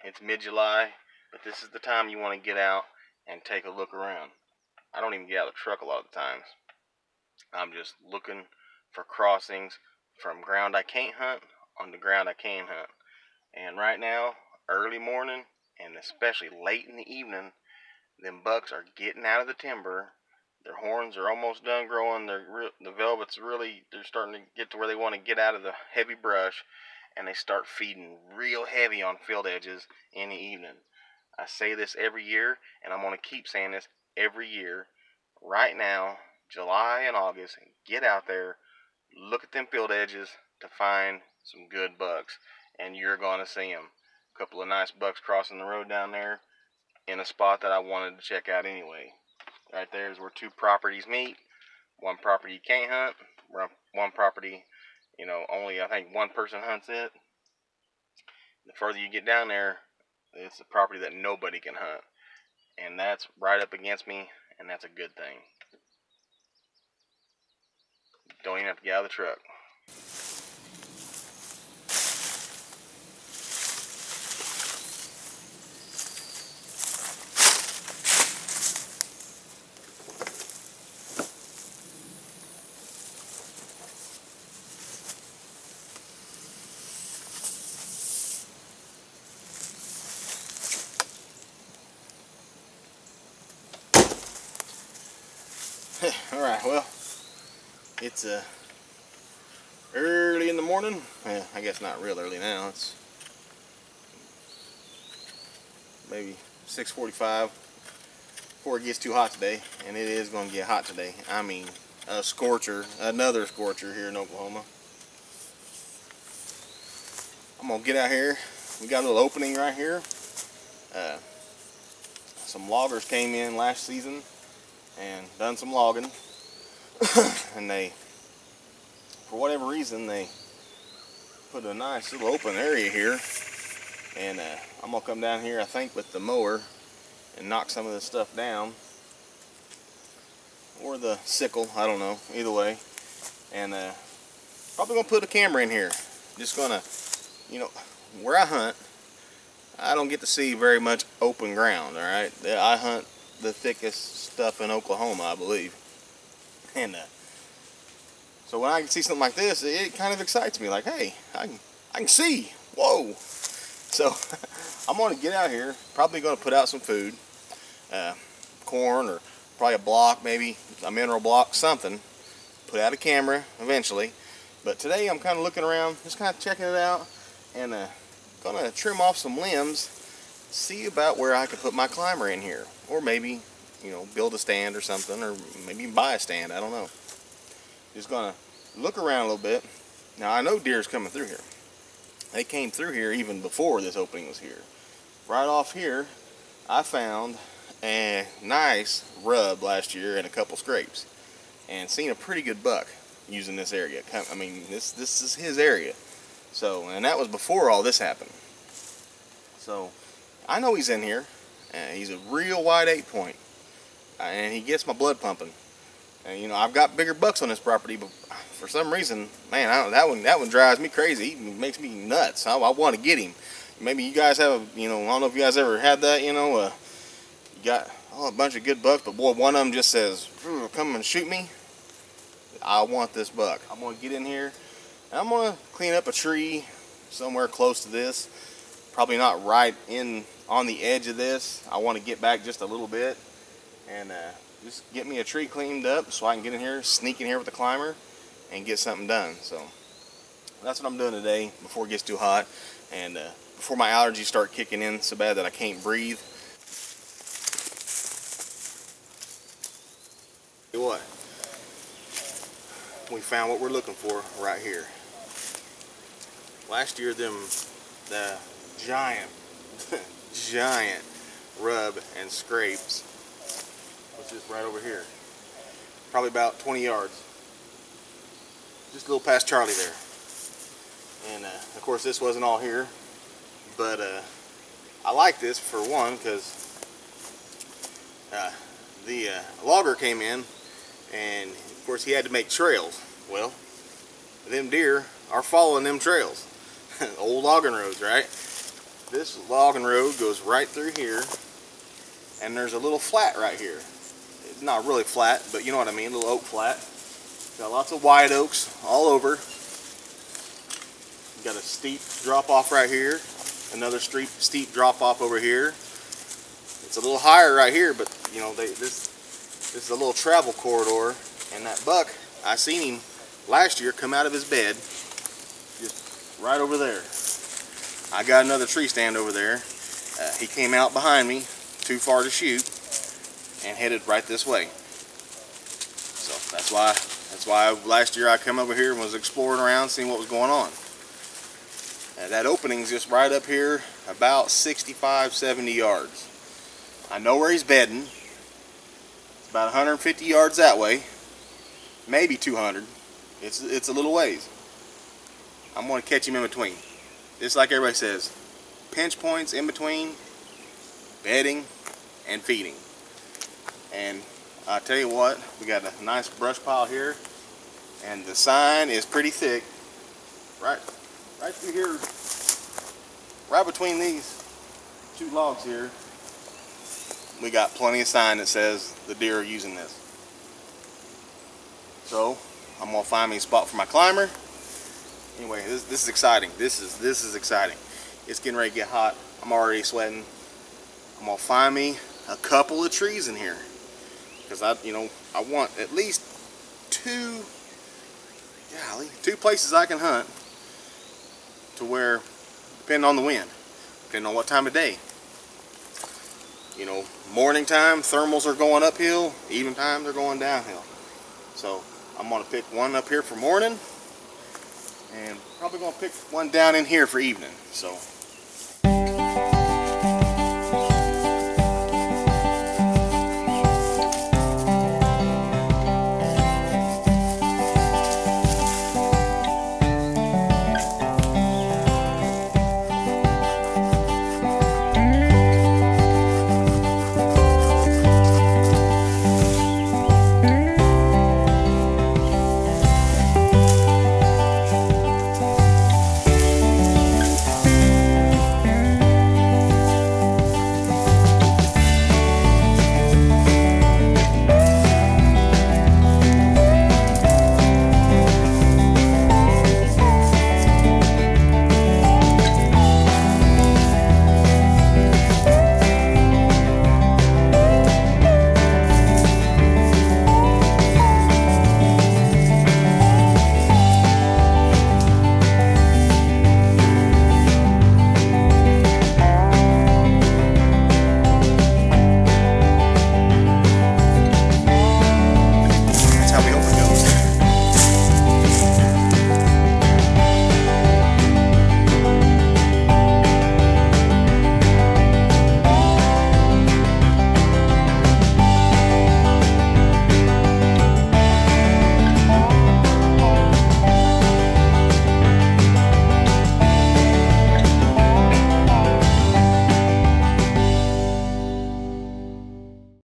It's mid-July, but this is the time you want to get out and take a look around. I don't even get out of the truck a lot of the times. I'm just looking for crossings from ground I can't hunt on the ground I can hunt. And right now, early morning and especially late in the evening, them bucks are getting out of the timber. Their horns are almost done growing. The velvet's really, they're starting to get to where they want to get out of the heavy brush, and they start feeding real heavy on field edges in the evening. I say this every year, and I'm going to keep saying this every year. Right now, July and August, get out there, look at them field edges to find some good bucks, and you're going to see them. A couple of nice bucks crossing the road down there in a spot that I wanted to check out anyway. Right there is where two properties meet. One property you can't hunt, one property, only I think one person hunts it. The further you get down there, it's a property that nobody can hunt. And that's right up against me, and that's a good thing. Don't even have to get out of the truck. Alright, well, it's early in the morning. Well, I guess not real early now. It's maybe 6:45 before it gets too hot today, and it is going to get hot today. I mean, a scorcher, another scorcher here in Oklahoma. I'm going to get out here. We got a little opening right here. Some loggers came in last season and done some logging. And they, for whatever reason, they put a nice little open area here, and I'm gonna come down here, I think, with the mower and knock some of this stuff down, or the sickle, I don't know, either way. And probably gonna put a camera in here. Just gonna, where I hunt, I don't get to see very much open ground. All right, I hunt the thickest stuff in Oklahoma, I believe. And so when I can see something like this, it kind of excites me. Like, hey, I can see. Whoa! So I'm going to get out here. Probably going to put out some food, corn, or probably a block, maybe a mineral block, something. Put out a camera eventually. But today I'm kind of looking around, just kind of checking it out, and going to trim off some limbs, see about where I can put my climber in here, or maybe, build a stand or something, or maybe buy a stand, I don't know. Just gonna look around a little bit. Now I know deer's coming through here. They came through here even before this opening was here. Right off here, I found a nice rub last year and a couple scrapes, and seen a pretty good buck using this area. I mean, this is his area. So, and that was before all this happened. So, I know he's in here. He's a real wide 8-point. And he gets my blood pumping. And I've got bigger bucks on this property, but for some reason, man, that one drives me crazy. It makes me nuts. I want to get him. Maybe you guys have, I don't know if you guys ever had that. You got a bunch of good bucks, but boy, one of them just says, "Come and shoot me." I want this buck. I'm gonna get in here, and I'm gonna clean up a tree somewhere close to this. Probably not right in on the edge of this. I want to get back just a little bit, and just get me a tree cleaned up so I can get in here, sneak in here with the climber, and get something done. So that's what I'm doing today before it gets too hot, and before my allergies start kicking in so bad that I can't breathe. Tell you what, we found what we're looking for right here. Last year, the giant rub and scrapes was just right over here, probably about 20 yards, just a little past Charlie there. And of course this wasn't all here, but I like this for one because the logger came in, and of course he had to make trails. Well, them deer are following them trails. Old logging roads, right? this logging road goes right through here, and there's a little flat right here. It's not really flat, but you know what I mean, a little oak flat. Got lots of white oaks all over. Got a steep drop off right here, another steep drop off over here. It's a little higher right here, but you know, this is a little travel corridor, and that buck, I seen him last year come out of his bed just right over there. I got another tree stand over there. He came out behind me, too far to shoot, and headed right this way. So that's why last year I come over here and was exploring around, seeing what was going on. That opening's just right up here, about 65, 70 yards. I know where he's bedding. It's about 150 yards that way, maybe 200. It's a little ways. I'm going to catch him in between. Just like everybody says, pinch points in between bedding and feeding. And I tell you what, we got a nice brush pile here, and the sign is pretty thick. Right through here, right between these two logs here, we got plenty of sign that says the deer are using this. So I'm gonna find me a spot for my climber. Anyway, this is exciting. This is exciting. It's getting ready to get hot. I'm already sweating. I'm gonna find me a couple of trees in here, because I want at least two places I can hunt, to where, depending on the wind, depending on what time of day. You know, morning time, thermals are going uphill, evening time, they're going downhill. So I'm gonna pick one up here for morning, and probably gonna pick one down in here for evening. So